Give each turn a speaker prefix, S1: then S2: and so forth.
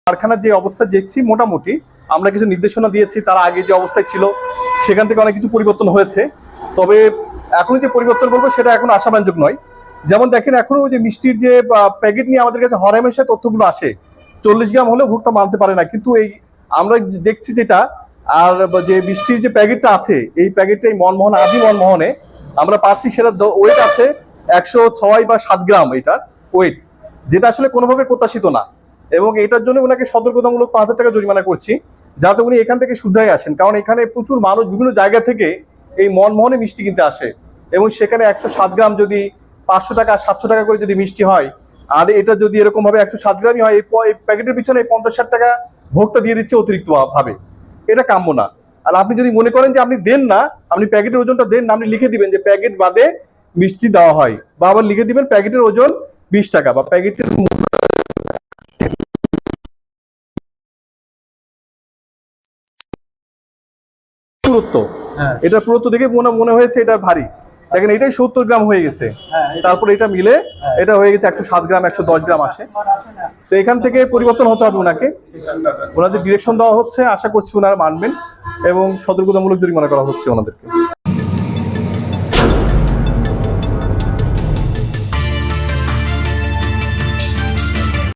S1: কারখানার যে অবস্থা দেখছি মোটামুটি আমরা কিছু নির্দেশনা দিয়েছি, তারা আগে যে অবস্থায় ছিল সেখান থেকে অনেক কিছু পরিবর্তন হয়েছে। তবে এখন যে পরিবর্তন বলবো সেটা এখন আশাব্যঞ্জক নয়। যেমন দেখেন এখনো যে মিষ্টির যে প্যাকেট নিয়ে আমাদের কাছে হরহামেশা তথ্যগুলো আসে, 40 গ্রাম হলেও ভোক্তা মানতে পারে না। কিন্তু এই আমরা দেখছি যেটা, আর যে মিষ্টির যে প্যাকেটটা আছে এই প্যাকেটটা এই মনমোহন আদি মনমোহনে আমরা পাচ্ছি সেটা ওয়েট আছে 106 বা 7 গ্রাম এটার ওয়েট, যেটা আসলে কোনোভাবে প্রত্যাশিত না। এবং এটার জন্য ওনাকে সতর্কতামূলক 5,000 টাকা জরিমানা করছি, যাতে উনি এখান থেকে শুধরাই আসেন। কারণ এখানে প্রচুর মানুষ বিভিন্ন জায়গা থেকে এই মনমোহনে মিষ্টি কিনতে আসে, এবং সেখানে 107 গ্রাম যদি 500 টাকা 700 টাকা করে যদি মিষ্টি হয়, আর এটা যদি এরকম ভাবে 107 গ্রামই হয়, এই প্যাকেটের পিছনে 50-60 টাকা ভোক্তা দিয়ে দিচ্ছে অতিরিক্ত ভাবে। এটা কাম্য না। আর আপনি যদি মনে করেন যে আপনি দেন না, আপনি প্যাকেটের ওজনটা দেন না, আপনি লিখে দিবেন যে প্যাকেট বাদে মিষ্টি দেওয়া হয়, বা আবার লিখে দিবেন প্যাকেটের ওজন 20 টাকা বা প্যাকেটের পুরুত্ব, এটা পুরুত্ব দেখে মনে হয়েছে এটা ভারী। দেখেন এটাই 70 গ্রাম হয়ে গেছে, তারপরে এটা মিলে এটা হয়ে গেছে 107 গ্রাম 110 গ্রাম আসে। তো এখান থেকে পরিবর্তন হতে হবে ওনাকে, ওনাদের ডিরেকশন দেওয়া হচ্ছে, আশা করছি ওনারা মানবেন এবং সতর্কতামূলক জরিমানা করা হচ্ছে ওনাদেরকে।